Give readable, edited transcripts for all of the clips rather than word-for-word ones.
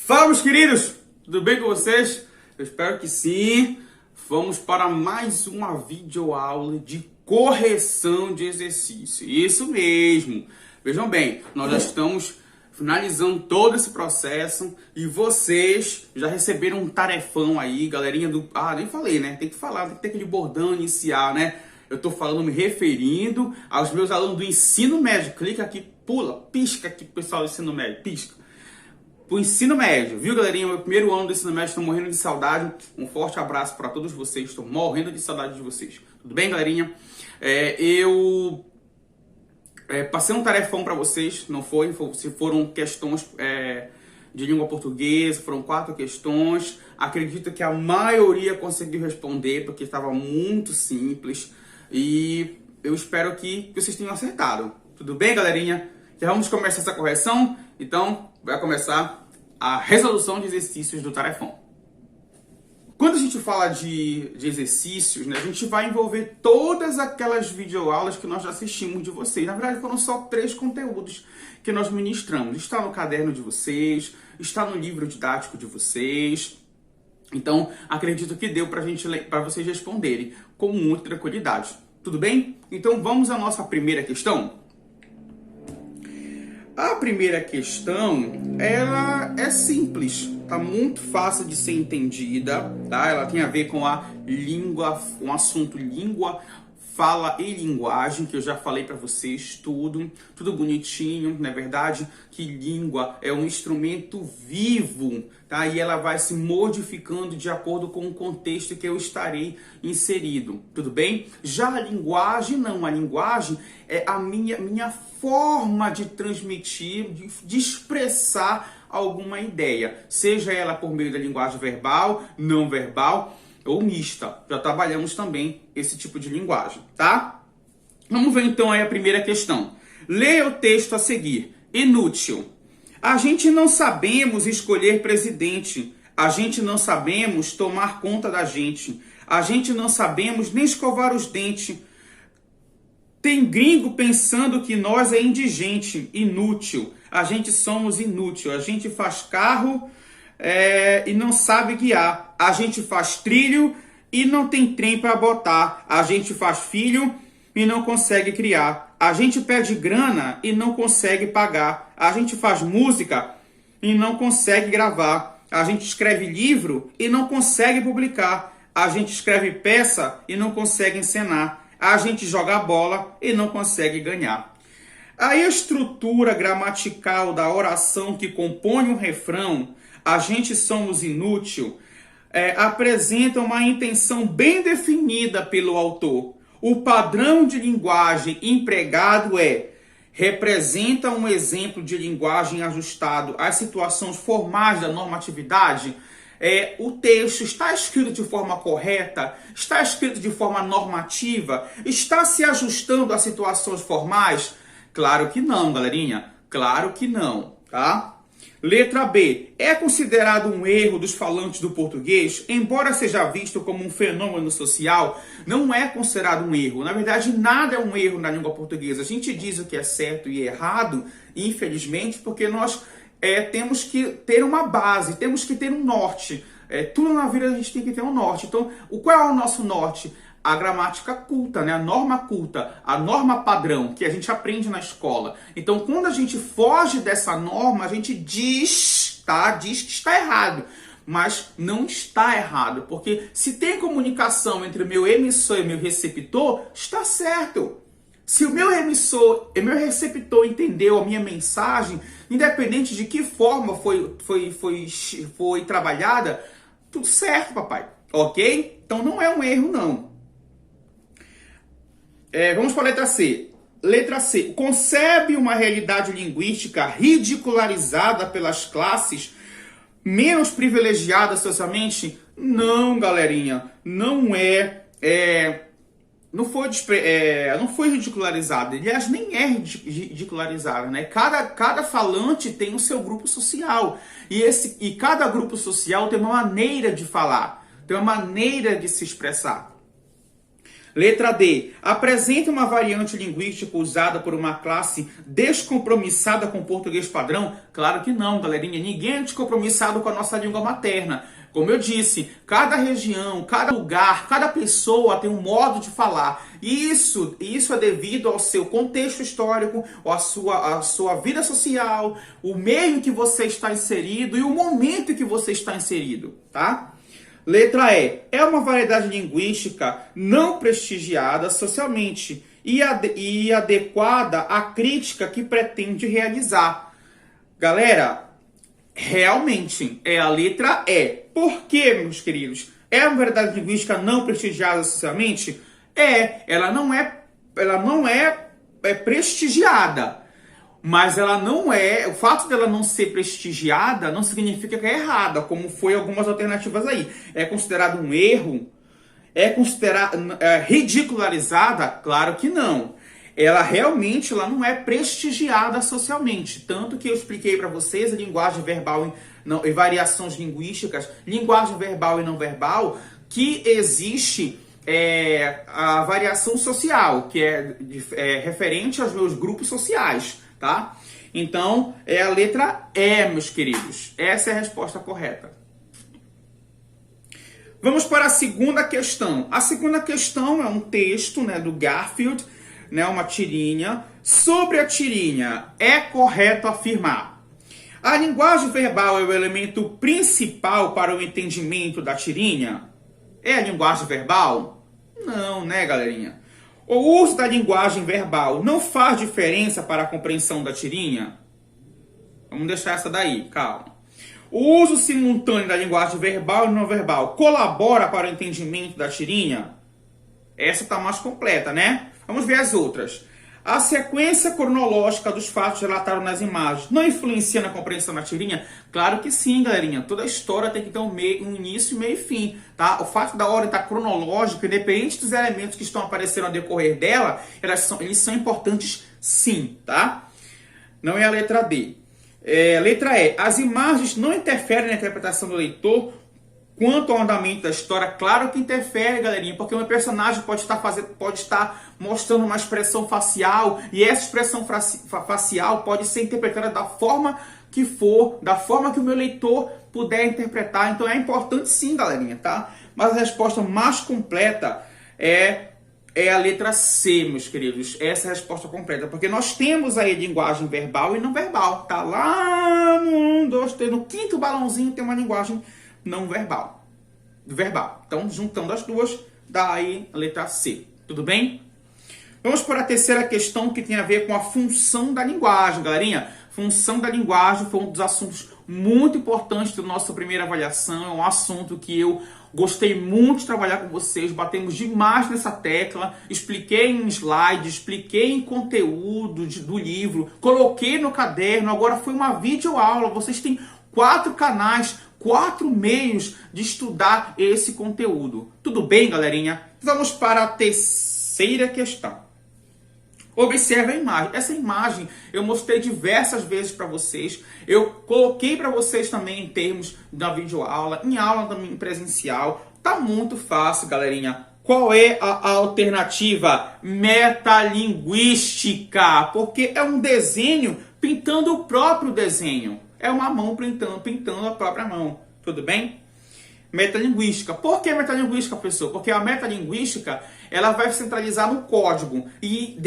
Fala, meus queridos, tudo bem com vocês? Eu espero que sim. Vamos para mais uma videoaula de correção de exercício. Isso mesmo. Vejam bem, nós já estamos finalizando todo esse processo e vocês já receberam um tarefão aí, galerinha do... nem falei, né? Tem que falar, tem que ter aquele bordão inicial, né? Eu tô falando, me referindo aos meus alunos do ensino médio. Clica aqui, pula, pisca aqui, pessoal do ensino médio, pisca. Pro ensino médio, viu, galerinha? Meu primeiro ano do ensino médio, estou morrendo de saudade. Um forte abraço para todos vocês, estou morrendo de saudade de vocês. Tudo bem, galerinha? Eu passei um tarefão para vocês, não foi? Se foram questões de língua portuguesa, foram 4 questões. Acredito que a maioria conseguiu responder, porque estava muito simples. E eu espero que vocês tenham acertado. Tudo bem, galerinha? Já vamos começar essa correção? Então, vai começar a resolução de exercícios do tarefão. Quando a gente fala de exercícios, né, a gente vai envolver todas aquelas videoaulas que nós já assistimos de vocês. Na verdade, foram só 3 conteúdos que nós ministramos. Está no caderno de vocês, está no livro didático de vocês. Então, acredito que deu para vocês responderem com muita tranquilidade. Tudo bem? Então, vamos à nossa primeira questão. A primeira questão, ela é simples, tá muito fácil de ser entendida, tá? Ela tem a ver com a língua, um assunto língua, fala e linguagem, que eu já falei para vocês tudo bonitinho, não é verdade? Que língua é um instrumento vivo, tá? E ela vai se modificando de acordo com o contexto que eu estarei inserido, tudo bem? Já a linguagem, não, a linguagem é a minha forma de transmitir, de expressar alguma ideia, seja ela por meio da linguagem verbal, não verbal, ou mista. Já trabalhamos também esse tipo de linguagem, tá? Vamos ver então aí a primeira questão. Leia o texto a seguir. Inútil. A gente não sabemos escolher presidente. A gente não sabemos tomar conta da gente. A gente não sabemos nem escovar os dentes. Tem gringo pensando que nós é indigente, inútil. A gente somos inútil. A gente faz carro... e não sabe guiar. A gente faz trilho e não tem trem para botar. A gente faz filho e não consegue criar. A gente pede grana e não consegue pagar. A gente faz música e não consegue gravar. A gente escreve livro e não consegue publicar. A gente escreve peça e não consegue encenar. A gente joga bola e não consegue ganhar. A estrutura gramatical da oração que compõe um refrão, a gente somos inútil, apresenta uma intenção bem definida pelo autor. O padrão de linguagem empregado representa um exemplo de linguagem ajustado às situações formais da normatividade. O texto está escrito de forma correta? Está escrito de forma normativa? Está se ajustando às situações formais? Claro que não, galerinha. Claro que não, tá? Letra B. É considerado um erro dos falantes do português? Embora seja visto como um fenômeno social, não é considerado um erro. Na verdade, nada é um erro na língua portuguesa. A gente diz o que é certo e errado, infelizmente, porque nós temos que ter uma base, temos que ter um norte. Tudo na vida a gente tem que ter um norte. Então, qual é o nosso norte? A gramática culta, né? A norma culta, a norma padrão que a gente aprende na escola. Então, quando a gente foge dessa norma, a gente diz, tá? Diz que está errado. Mas não está errado, porque se tem comunicação entre o meu emissor e o meu receptor, está certo. Se o meu emissor e meu receptor entendeu a minha mensagem, independente de que forma foi trabalhada, tudo certo, papai. Ok? Então não é um erro, não. Vamos para a letra C. Letra C. Concebe uma realidade linguística ridicularizada pelas classes menos privilegiadas socialmente? Não, galerinha. Não não foi ridicularizada. Aliás, nem é ridicularizada, né? Cada falante tem o seu grupo social. E cada grupo social tem uma maneira de falar. tem uma maneira de se expressar. Letra D. Apresenta uma variante linguística usada por uma classe descompromissada com o português padrão? Claro que não, galerinha. Ninguém é descompromissado com a nossa língua materna. Como eu disse, cada região, cada lugar, cada pessoa tem um modo de falar. Isso é devido ao seu contexto histórico, à sua vida social, o meio em que você está inserido e o momento em que você está inserido, tá? Letra E. É uma variedade linguística não prestigiada socialmente e adequada à crítica que pretende realizar. Galera, realmente é a letra E. Por quê, meus queridos? É uma variedade linguística não prestigiada socialmente? Ela não é prestigiada. Mas ela não é... O fato dela não ser prestigiada não significa que é errada, como foi algumas alternativas aí. É considerado um erro? É considerada ridicularizada? Claro que não. Ela realmente não é prestigiada socialmente. Tanto que eu expliquei para vocês a linguagem verbal e variações linguísticas, linguagem verbal e não verbal, que existe a variação social, que é referente aos meus grupos sociais. Tá? Então, é a letra E, meus queridos. Essa é a resposta correta. Vamos para a segunda questão. A segunda questão é um texto, né, do Garfield, né, uma tirinha. Sobre a tirinha, é correto afirmar: a linguagem verbal é o elemento principal para o entendimento da tirinha? É a linguagem verbal? Não, né, galerinha? O uso da linguagem verbal não faz diferença para a compreensão da tirinha? Vamos deixar essa daí, calma. O uso simultâneo da linguagem verbal e não verbal colabora para o entendimento da tirinha? Essa está mais completa, né? Vamos ver as outras. A sequência cronológica dos fatos relatados nas imagens não influencia na compreensão da tirinha? Claro que sim, galerinha. Toda história tem que ter um início, meio e fim, tá? O fato da ordem estar cronológica, independente dos elementos que estão aparecendo ao decorrer dela, eles são importantes sim, tá? Não é a letra D. Letra E. As imagens não interferem na interpretação do leitor quanto ao andamento da história? Claro que interfere, galerinha, porque um personagem pode estar mostrando uma expressão facial e essa expressão facial pode ser interpretada da forma que for, da forma que o meu leitor puder interpretar. Então é importante sim, galerinha, tá? Mas a resposta mais completa é a letra C, meus queridos. Essa é a resposta completa, porque nós temos aí linguagem verbal e não verbal, tá? Lá no 1, 2, 3, no quinto balãozinho tem uma linguagem não verbal. Então, juntando as duas, dá aí a letra C. Tudo bem? Vamos para a terceira questão, que tem a ver com a função da linguagem, galerinha. Função da linguagem foi um dos assuntos muito importantes da nossa primeira avaliação. É um assunto que eu gostei muito de trabalhar com vocês. Batemos demais nessa tecla. Expliquei em slide, expliquei em conteúdo do livro. Coloquei no caderno. Agora foi uma videoaula. Vocês têm 4 canais, 4 meios de estudar esse conteúdo. Tudo bem, galerinha? Vamos para a terceira questão. Observe a imagem. Essa imagem eu mostrei diversas vezes para vocês. Eu coloquei para vocês também em termos da videoaula, em aula também presencial. Tá muito fácil, galerinha. Qual é a alternativa? Metalinguística. Porque é um desenho pintando o próprio desenho. É uma mão pintando a própria mão. Tudo bem? Metalinguística. Por que metalinguística, professor? Porque a metalinguística ela vai centralizar no código e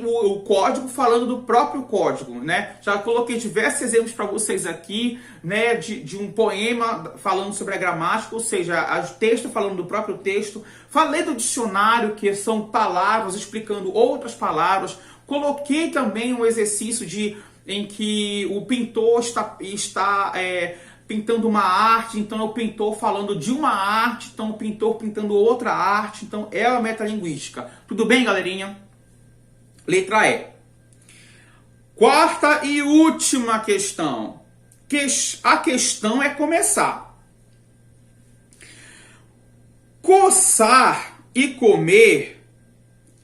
o código falando do próprio código, né? Já coloquei diversos exemplos para vocês aqui, né? De um poema falando sobre a gramática, ou seja, o texto falando do próprio texto. Falei do dicionário, que são palavras explicando outras palavras. Coloquei também um exercício em que o pintor está pintando uma arte, então é o pintor falando de uma arte, então o pintor pintando outra arte, então é a metalinguística. Tudo bem, galerinha? Letra E. Quarta e última questão. A questão é começar. Coçar e comer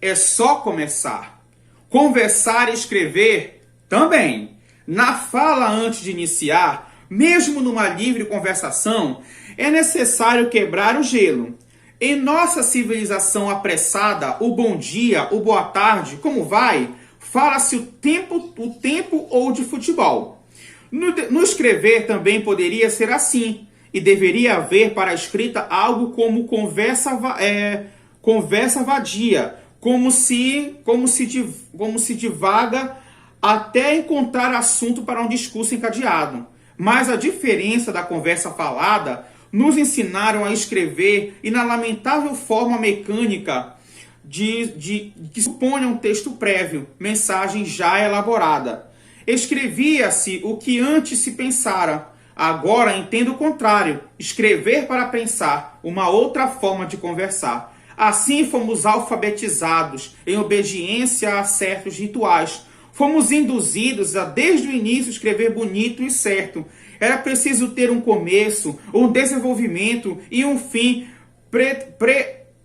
é só começar. Conversar e escrever também. Na fala antes de iniciar, Mesmo numa livre conversação, é necessário quebrar o gelo. Em nossa civilização apressada, o bom dia, o boa tarde, como vai? Fala-se o tempo ou de futebol. No escrever também poderia ser assim, e deveria haver para a escrita algo como conversa vadia, como se divaga até encontrar assunto para um discurso encadeado. Mas a diferença da conversa falada nos ensinaram a escrever e na lamentável forma mecânica que supõe um texto prévio, mensagem já elaborada. Escrevia-se o que antes se pensara. Agora entendo o contrário. Escrever para pensar, uma outra forma de conversar. Assim fomos alfabetizados em obediência a certos rituais. Fomos induzidos a, desde o início, escrever bonito e certo. Era preciso ter um começo, um desenvolvimento e um fim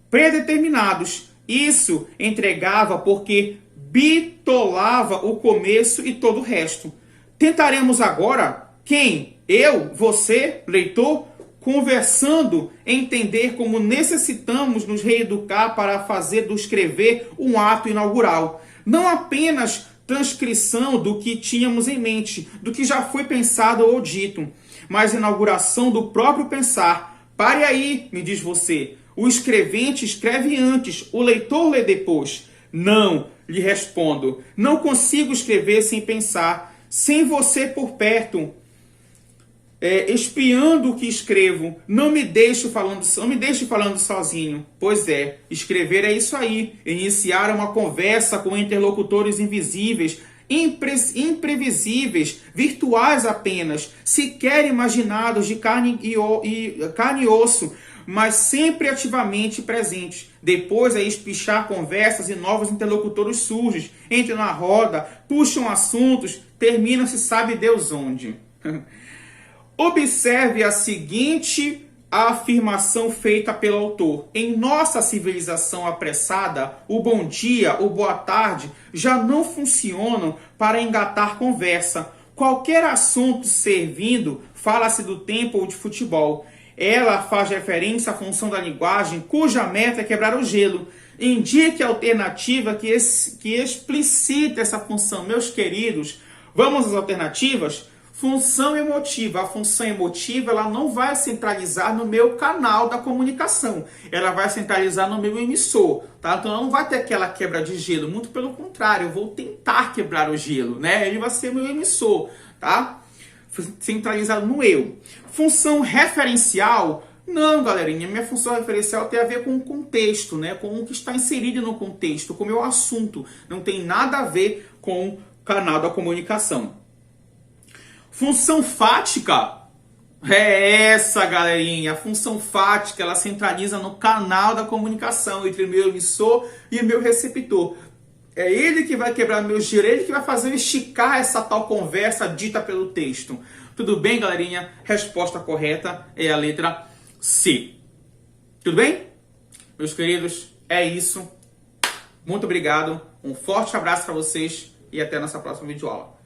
predeterminados. Isso entregava porque bitolava o começo e todo o resto. Tentaremos agora, quem? Eu? Você? Leitor? Conversando, entender como necessitamos nos reeducar para fazer do escrever um ato inaugural. Não apenas transcrição do que tínhamos em mente, do que já foi pensado ou dito, mas inauguração do próprio pensar. Pare aí, me diz você. O escrevente escreve antes, o leitor lê depois. Não, lhe respondo. Não consigo escrever sem pensar, sem você por perto. Espiando o que escrevo, não me deixe falando sozinho. Pois é, escrever é isso aí, iniciar uma conversa com interlocutores invisíveis, imprevisíveis, virtuais apenas, sequer imaginados de carne e osso, mas sempre ativamente presentes. Depois é espichar conversas e novos interlocutores surgem, entram na roda, puxam assuntos, terminam-se sabe Deus onde. Observe a seguinte afirmação feita pelo autor. Em nossa civilização apressada, o bom dia, o boa tarde já não funcionam para engatar conversa. Qualquer assunto servindo, fala-se do tempo ou de futebol. Ela faz referência à função da linguagem cuja meta é quebrar o gelo. Indique a alternativa que explicita essa função. Meus queridos, vamos às alternativas? Função emotiva. A função emotiva ela não vai centralizar no meu canal da comunicação. Ela vai centralizar no meu emissor. Tá? Então ela não vai ter aquela quebra de gelo. Muito pelo contrário, eu vou tentar quebrar o gelo. Né? Ele vai ser meu emissor. Tá? Centralizado no eu. Função referencial. Não, galerinha. Minha função referencial tem a ver com o contexto. Né? Com o que está inserido no contexto. Com o meu assunto. Não tem nada a ver com o canal da comunicação. Função fática é essa, galerinha. A função fática, ela centraliza no canal da comunicação entre o meu emissor e o meu receptor. É ele que vai quebrar meu gelo, é ele que vai fazer eu esticar essa tal conversa dita pelo texto. Tudo bem, galerinha? Resposta correta é a letra C. Tudo bem? Meus queridos, é isso. Muito obrigado. Um forte abraço para vocês e até a nossa próxima videoaula.